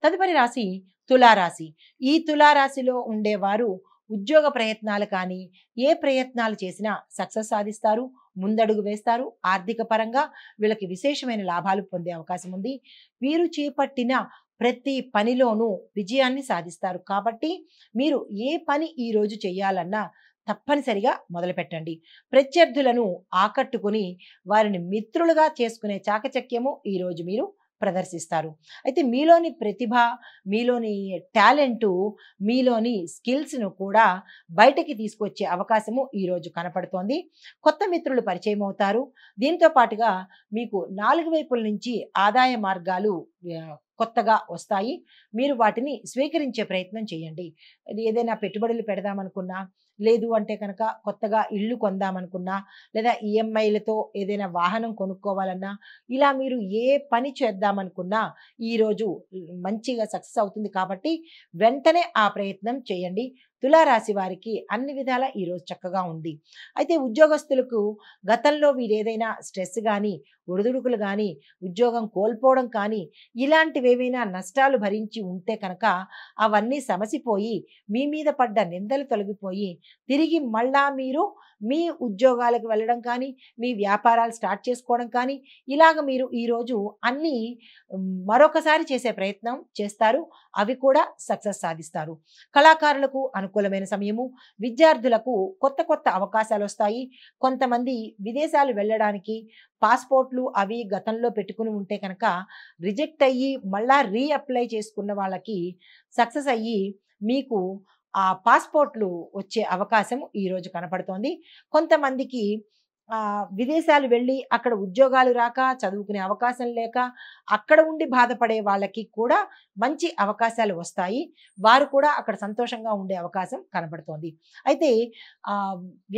తదుపరి రాశి తులారాశి. ఈ తులారాశిలో ఉండేవారు ఉద్యోగ ప్రయత్నాలు కానీ, ఏ ప్రయత్నాలు చేసినా సక్సెస్ సాధిస్తారు, ముందడుగు వేస్తారు. ఆర్థిక పరంగా వీళ్ళకి విశేషమైన లాభాలు పొందే అవకాశం ఉంది. వీరు చేపట్టిన ప్రతి పనిలోనూ విజయాన్ని సాధిస్తారు. కాబట్టి మీరు ఏ పని ఈరోజు చేయాలన్నా తప్పనిసరిగా మొదలుపెట్టండి. ప్రత్యర్థులను ఆకట్టుకుని వారిని మిత్రులుగా చేసుకునే చాకచక్యము ఈరోజు మీరు ప్రదర్శిస్తారు. అయితే మీలోని ప్రతిభ, మీలోని టాలెంటు, మీలోని స్కిల్స్‌ను కూడా బయటకి తీసుకొచ్చే అవకాశము ఈరోజు కనపడుతోంది. కొత్త మిత్రులు పరిచయం అవుతారు. దీంతో పాటుగా మీకు 4 వైపుల నుంచి ఆదాయ మార్గాలు కొత్తగా వస్తాయి. మీరు వాటిని స్వీకరించే ప్రయత్నం చేయండి. ఏదైనా పెట్టుబడులు పెడదామనుకున్నా, లేదు అంటే కనుక కొత్తగా ఇల్లు కొందామనుకున్నా, లేదా ఈఎంఐలతో ఏదైనా వాహనం కొనుక్కోవాలన్నా, ఇలా మీరు ఏ పని చేద్దామనుకున్నా ఈరోజు మంచిగా సక్సెస్ అవుతుంది కాబట్టి వెంటనే ఆ ప్రయత్నం చేయండి. తులారాశి వారికి అన్ని విధాలా ఈరోజు చక్కగా ఉంది. అయితే ఉద్యోగస్తులకు గతంలో వీరేదైనా స్ట్రెస్ కానీ, ఒడిదుడుకులు కానీ, ఉద్యోగం కోల్పోవడం కానీ, ఇలాంటివేవైనా నష్టాలు భరించి ఉంటే కనుక అవన్నీ సమసిపోయి మీ మీద పడ్డ నిందలు తొలగిపోయి తిరిగి మళ్ళా మీరు మీ ఉద్యోగాలకు వెళ్ళడం కానీ, మీ వ్యాపారాలు స్టార్ట్ చేసుకోవడం కానీ, ఇలాగ మీరు ఈరోజు అన్నీ మరొకసారి చేసే ప్రయత్నం చేస్తారు. అవి కూడా సక్సెస్ సాధిస్తారు. కళాకారులకు అనుకూలమైన సమయము. విద్యార్థులకు కొత్త కొత్త అవకాశాలు వస్తాయి. కొంతమంది విదేశాలు వెళ్ళడానికి పాస్‌పోర్ట్‌లు అవి గతంలో పెట్టుకుని ఉంటే కనుక రిజెక్ట్ అయ్యి మళ్ళా అప్లై చేసుకున్న వాళ్ళకి సక్సెస్ అయ్యి మీకు ఆ పాస్‌పోర్ట్‌లు వచ్చే అవకాశం ఈరోజు కనపడుతోంది. కొంతమందికి విదేశాలు వెళ్ళి అక్కడ ఉద్యోగాలు రాక, చదువుకునే అవకాశం లేక, అక్కడ ఉండి బాధపడే వాళ్ళకి కూడా మంచి అవకాశాలు వస్తాయి. వారు కూడా అక్కడ సంతోషంగా ఉండే అవకాశం కనపడుతోంది. అయితే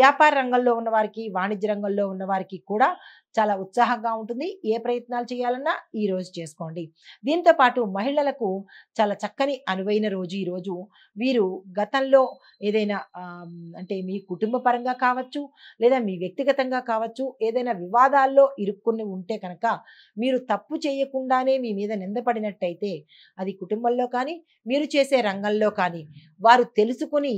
వ్యాపార రంగంలో ఉన్నవారికి, వాణిజ్య రంగంలో ఉన్నవారికి కూడా చాలా ఉత్సాహంగా ఉంటుంది. ఏ ప్రయత్నాలు చేయాలన్నా ఈరోజు చేసుకోండి. దీంతో పాటు మహిళలకు చాలా చక్కని అనువైన రోజు ఈరోజు. వీరు గతంలో ఏదైనా అంటే మీ కుటుంబ పరంగా కావచ్చు, లేదా మీ వ్యక్తిగతంగా కావచ్చు, ఏదైనా వివాదాల్లో ఇరుక్కుని ఉంటే కనుక మీరు తప్పు చేయకుండానే మీ మీద నిందపడినట్టయితే అది కుటుంబంలో కానీ, మీరు చేసే రంగంలో కానీ వారు తెలుసుకుని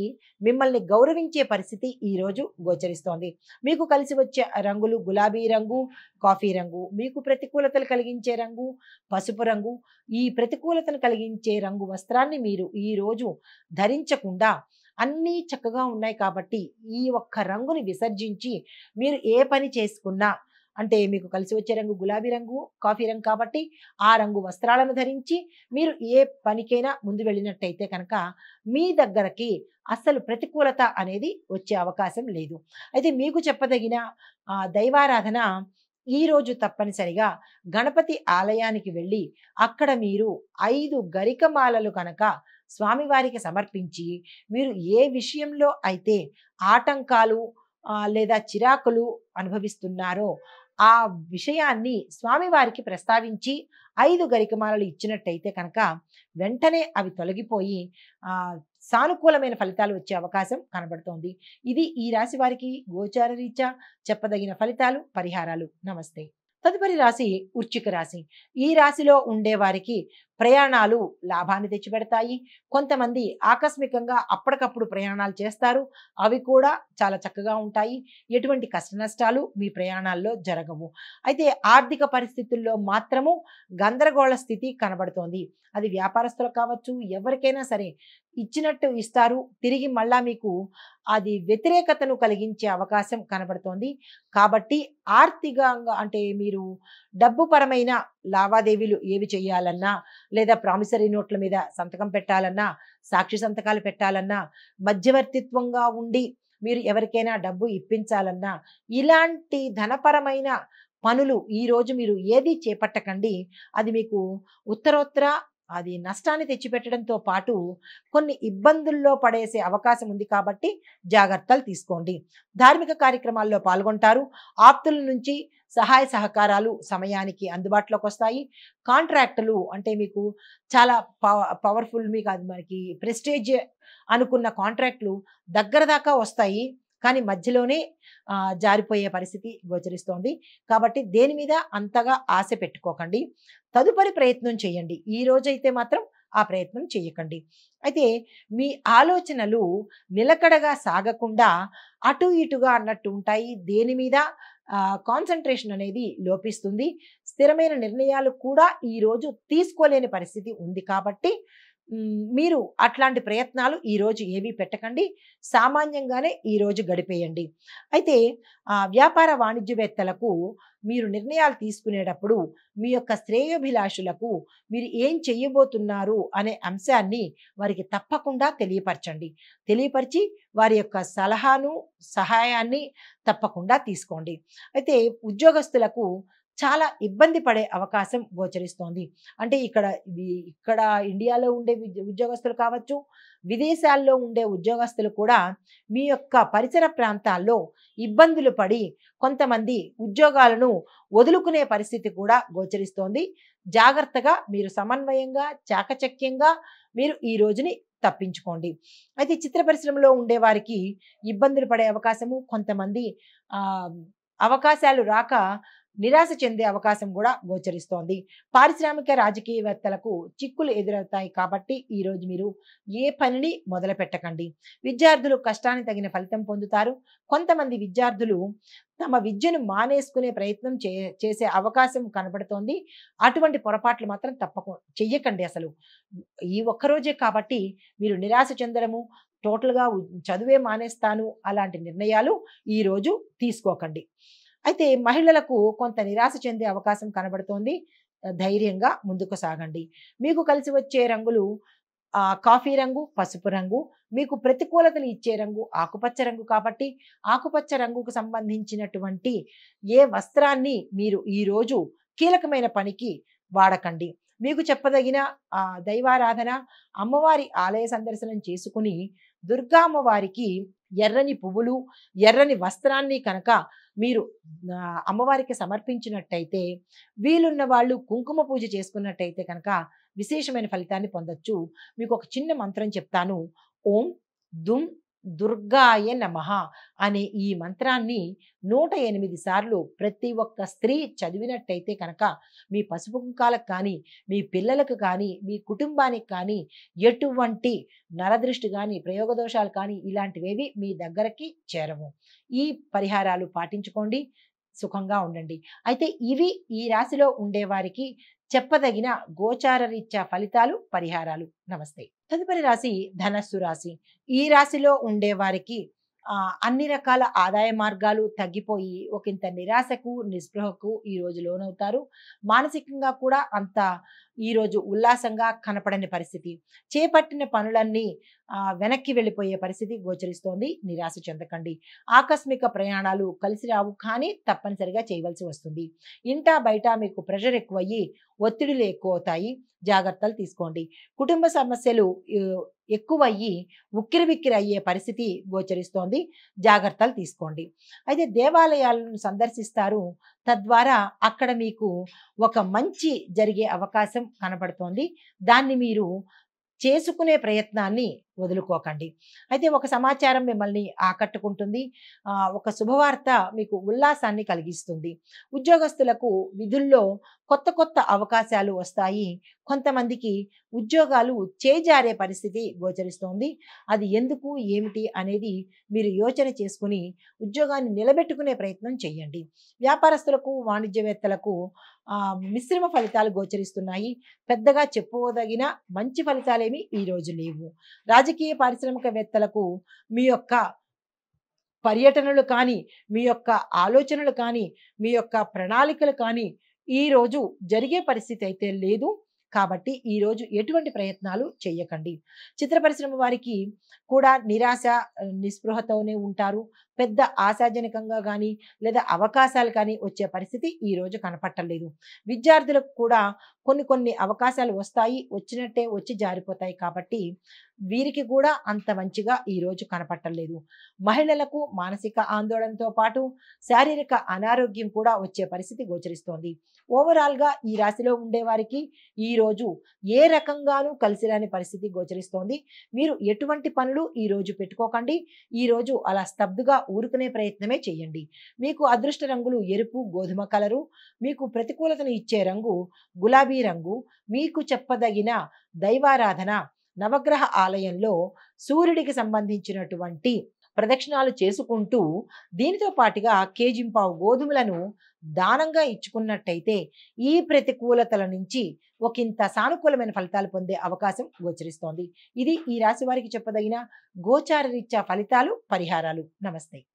మిమ్మల్ని గౌరవించే పరిస్థితి ఈరోజు గోచరిస్తోంది. మీకు కలిసి వచ్చే రంగులు గులాబీ రంగు, కాఫీ రంగు. మీకు ప్రతికూలతలు కలిగించే రంగు పసుపు రంగు. ఈ ప్రతికూలతను కలిగించే రంగు వస్త్రాన్ని మీరు ఈరోజు ధరించకుండా అన్నీ చక్కగా ఉన్నాయి కాబట్టి ఈ ఒక్క రంగుని విసర్జించి మీరు ఏ పని చేసుకున్నా, అంటే మీకు కలిసి వచ్చే రంగు గులాబీ రంగు, కాఫీ రంగు కాబట్టి ఆ రంగు వస్త్రాలను ధరించి మీరు ఏ పనికైనా ముందు వెళ్ళినట్టయితే కనుక మీ దగ్గరకి అస్సలు ప్రతికూలత అనేది వచ్చే అవకాశం లేదు. అయితే మీకు చెప్పదగిన దైవారాధన ఈరోజు తప్పనిసరిగా గణపతి ఆలయానికి వెళ్ళి అక్కడ మీరు 5 గరికమాలలు కనుక స్వామివారికి సమర్పించి మీరు ఏ విషయంలో అయితే ఆటంకాలు లేదా చిరాకులు అనుభవిస్తున్నారో ఆ విషయాన్ని స్వామివారికి ప్రస్తావించి 5 గరికమాలలు ఇచ్చినట్టయితే కనుక వెంటనే అవి తొలగిపోయి సానుకూలమైన ఫలితాలు వచ్చే అవకాశం కనబడుతోంది. ఇది ఈ రాశి వారికి గోచార రీత్యా చెప్పదగిన ఫలితాలు, పరిహారాలు. నమస్తే. తదుపరి రాశి వృశ్చిక రాశి. ఈ రాశిలో ఉండే వారికి ప్రయాణాలు లాభాన్ని తెచ్చిపెడతాయి. కొంతమంది ఆకస్మికంగా అప్పటికప్పుడు ప్రయాణాలు చేస్తారు. అవి కూడా చాలా చక్కగా ఉంటాయి. ఎటువంటి కష్ట నష్టాలు మీ ప్రయాణాల్లో జరగవు. అయితే ఆర్థిక పరిస్థితుల్లో మాత్రము గందరగోళ స్థితి కనబడుతోంది. అది వ్యాపారస్తులకు కావచ్చు, ఎవరికైనా సరే ఇచ్చినట్టు ఇస్తారు. తిరిగి మళ్ళా మీకు అది వ్యతిరేకతను కలిగించే అవకాశం కనబడుతోంది. కాబట్టి ఆర్థికంగా అంటే మీరు డబ్బు పరమైన లావాదేవీలు ఏవి చేయాలన్నా, లేదా ప్రామిసరీ నోట్ల మీద సంతకం పెట్టాలన్నా, సాక్షి సంతకాలు పెట్టాలన్నా, మధ్యవర్తిత్వంగా ఉండి మీరు ఎవరికైనా డబ్బు ఇప్పించాలన్నా, ఇలాంటి ధనపరమైన పనులు ఈరోజు మీరు ఏది చేపట్టకండి. అది మీకు ఉత్తరోత్తర అది నష్టాన్ని తెచ్చిపెట్టడంతో పాటు కొన్ని ఇబ్బందుల్లో పడేసే అవకాశం ఉంది కాబట్టి జాగ్రత్తలు తీసుకోండి. ధార్మిక కార్యక్రమాల్లో పాల్గొంటారు. ఆప్తుల నుంచి సహాయ సహకారాలు సమయానికి అందుబాటులోకి వస్తాయి. కాంట్రాక్టులు అంటే మీకు చాలా పవర్ఫుల్, మీకు అది మనకి ప్రెస్టేజ్ అనుకున్న కాంట్రాక్టులు దగ్గర దాకా వస్తాయి. కానీ మధ్యలోనే జారిపోయే పరిస్థితి గోచరిస్తోంది. కాబట్టి దేని మీద అంతగా ఆశ పెట్టుకోకండి. తదుపరి ప్రయత్నం చేయండి. ఈ రోజైతే మాత్రం ఆ ప్రయత్నం చేయకండి. అయితే మీ ఆలోచనలు నిలకడగా సాగకుండా అటు ఇటుగా అన్నట్టు ఉంటాయి. దేని మీద కాన్సంట్రేషన్ అనేది లోపిస్తుంది. స్థిరమైన నిర్ణయాలు కూడా ఈరోజు తీసుకోలేని పరిస్థితి ఉంది కాబట్టి మీరు అట్లాంటి ప్రయత్నాలు ఈరోజు ఏవి పెట్టకండి. సామాన్యంగానే ఈరోజు గడిపేయండి. అయితే వ్యాపార వాణిజ్యవేత్తలకు మీరు నిర్ణయాలు తీసుకునేటప్పుడు మీ యొక్క శ్రేయోభిలాషులకు మీరు ఏం చెయ్యబోతున్నారు అనే అంశాన్ని వారికి తప్పకుండా తెలియపరచండి. తెలియపరిచి వారి యొక్క సలహాను, సహాయాన్ని తప్పకుండా తీసుకోండి. అయితే ఉద్యోగస్తులకు చాలా ఇబ్బంది పడే అవకాశం గోచరిస్తోంది. అంటే ఇక్కడ ఇండియాలో ఉండే ఉద్యోగస్తులు కావచ్చు, విదేశాల్లో ఉండే ఉద్యోగస్తులు కూడా మీ యొక్క పరిసర ప్రాంతాల్లో ఇబ్బందులు పడి కొంతమంది ఉద్యోగాలను వదులుకునే పరిస్థితి కూడా గోచరిస్తోంది. జాగ్రత్తగా మీరు సమన్వయంగా, చాకచక్యంగా మీరు ఈ రోజుని తప్పించుకోండి. అయితే చిత్ర పరిశ్రమలో ఉండే వారికి ఇబ్బందులు పడే అవకాశము, కొంతమంది అవకాశాలు రాక నిరాశ చెందే అవకాశం కూడా గోచరిస్తోంది. పారిశ్రామిక రాజకీయవేత్తలకు చిక్కులు ఎదురవుతాయి కాబట్టి ఈరోజు మీరు ఏ పనిని మొదలు పెట్టకండి. విద్యార్థులు కష్టానికి తగిన ఫలితం పొందుతారు. కొంతమంది విద్యార్థులు తమ విద్యను మానేసుకునే ప్రయత్నం చేసే అవకాశం కనబడుతోంది. అటువంటి పొరపాట్లు మాత్రం చెయ్యకండి అసలు. ఈ ఒక్కరోజే కాబట్టి మీరు నిరాశ చెందడము, టోటల్‌గా చదువే మానేస్తాను అలాంటి నిర్ణయాలు ఈరోజు తీసుకోకండి. అయితే మహిళలకు కొంత నిరాశ చెందే అవకాశం కనబడుతోంది. ధైర్యంగా ముందుకు సాగండి. మీకు కలిసి వచ్చే రంగులు కాఫీ రంగు, పసుపు రంగు. మీకు ప్రతికూలతలు ఇచ్చే రంగు ఆకుపచ్చ రంగు కాబట్టి ఆకుపచ్చ రంగుకు సంబంధించినటువంటి ఏ వస్త్రాన్ని మీరు ఈరోజు కీలకమైన పనికి వాడకండి. మీకు చెప్పదగిన దైవారాధన, అమ్మవారి ఆలయ సందర్శనం చేసుకుని దుర్గా అమ్మవారికి ఎర్రని పువ్వులు, ఎర్రని వస్త్రాన్ని కనుక మీరు అమ్మవారికి సమర్పించినట్టయితే, వీలున్న వాళ్ళు కుంకుమ పూజ చేసుకున్నట్టయితే కనుక విశేషమైన ఫలితాన్ని పొందొచ్చు. మీకు ఒక చిన్న మంత్రం చెప్తాను. ఓం దుమ్ దుర్గాయ నమః అనే ఈ మంత్రాన్ని 108 సార్లు ప్రతి ఒక్క స్త్రీ చదివినట్టయితే కనుక మీ పసుపు కుంకాలకు కానీ, మీ పిల్లలకు కానీ, మీ కుటుంబానికి కానీ ఎటువంటి నరదృష్టి కానీ, ప్రయోగదోషాలు కానీ ఇలాంటివేవి మీ దగ్గరకి చేరవు. ఈ పరిహారాలు పాటించుకోండి. సుఖంగా ఉండండి. అయితే ఇవి ఈ రాశిలో ఉండేవారికి చెప్పదగిన గోచార రీత్యా ఫలితాలు, పరిహారాలు. నమస్తే. తదుపరి రాశి ధనస్సు రాశి. ఈ రాశిలో ఉండేవారికి అన్ని రకాల ఆదాయ మార్గాలు తగ్గిపోయి ఒకంత నిరాశకు, నిస్పృహకు ఈరోజు లోనవుతారు. మానసికంగా కూడా అంత ఈరోజు ఉల్లాసంగా కనపడని పరిస్థితి. చేపట్టిన పనులన్నీ వెనక్కి వెళ్ళిపోయే పరిస్థితి గోచరిస్తోంది. నిరాశ చెందకండి. ఆకస్మిక ప్రయాణాలు కలిసి రావు, కానీ తప్పనిసరిగా చేయవలసి వస్తుంది. ఇంటా బయట మీకు ప్రెషర్ ఎక్కువయ్యి ఒత్తిడిలు ఎక్కువ అవుతాయి. జాగ్రత్తలు తీసుకోండి. కుటుంబ సమస్యలు ఎక్కువయ్యి ఉక్కిరిబిక్కిరి అయ్యే పరిస్థితి గోచరిస్తోంది. జాగ్రత్తలు తీసుకోండి. అయితే దేవాలయాలను సందర్శిస్తారు. తద్వారా అక్కడ మీకు ఒక మంచి జరిగే అవకాశం కనబడుతోంది. దాన్ని మీరు చేసుకునే ప్రయత్నాన్ని వదులుకోకండి. అయితే ఒక సమాచారం మిమ్మల్ని ఆకట్టుకుంటుంది. ఒక శుభవార్త మీకు ఉల్లాసాన్ని కలిగిస్తుంది. ఉద్యోగస్తులకు విధుల్లో కొత్త కొత్త అవకాశాలు వస్తాయి. కొంతమందికి ఉద్యోగాలు చేజారే పరిస్థితి గోచరిస్తోంది. అది ఎందుకు, ఏమిటి అనేది మీరు యోచన చేసుకుని ఉద్యోగాన్ని నిలబెట్టుకునే ప్రయత్నం చేయండి. వ్యాపారస్తులకు, వాణిజ్యవేత్తలకు మిశ్రమ ఫలితాలు గోచరిస్తున్నాయి. పెద్దగా చెప్పుకోదగిన మంచి ఫలితాలేమి ఈరోజు లేవు. రాజకీయ పారిశ్రామికవేత్తలకు మీ యొక్క పర్యటనలు కానీ, మీ యొక్క ఆలోచనలు కానీ, మీ యొక్క ప్రణాళికలు కానీ ఈరోజు జరిగే పరిస్థితి అయితే లేదు. కాబట్టి ఈరోజు ఎటువంటి ప్రయత్నాలు చేయకండి. చిత్ర పరిశ్రమ వారికి కూడా నిరాశ, నిస్పృహతోనే ఉంటారు. పెద్ద ఆశాజనకంగా కానీ లేదా అవకాశాలు కానీ వచ్చే పరిస్థితి ఈరోజు కనపట్టలేదు. విద్యార్థులకు కూడా కొన్ని అవకాశాలు వస్తాయి. వచ్చినట్టే వచ్చి జారిపోతాయి. కాబట్టి వీరికి కూడా అంత మంచిగా ఈరోజు కనపట్టలేదు. మహిళలకు మానసిక ఆందోళనతో పాటు శారీరక అనారోగ్యం కూడా వచ్చే పరిస్థితి గోచరిస్తోంది. ఓవరాల్గా ఈ రాశిలో ఉండేవారికి ఈరోజు ఏ రకంగానూ కలిసిరాని పరిస్థితి గోచరిస్తోంది. మీరు ఎటువంటి పనులు ఈరోజు పెట్టుకోకండి. ఈరోజు అలా స్తబ్దుగా ఊరుకునే ప్రయత్నమే చేయండి. మీకు అదృష్ట రంగులు ఎరుపు, గోధుమ కలరు. మీకు ప్రతికూలతను ఇచ్చే రంగు గులాబీ రంగు. మీకు చెప్పదగిన దైవారాధన నవగ్రహ ఆలయంలో సూర్యుడికి సంబంధించినటువంటి ప్రదక్షిణాలు చేసుకుంటూ దీనితో పాటుగా కేజింపావు గోధుమలను దానంగా ఇచ్చుకున్నట్టయితే ఈ ప్రతికూలతల నుంచి ఒకంత సానుకూలమైన ఫలితాలు పొందే అవకాశం గోచరిస్తోంది. ఇది ఈ రాశి వారికి చెప్పదగిన గోచార రీత్యా ఫలితాలు, పరిహారాలు. నమస్తే.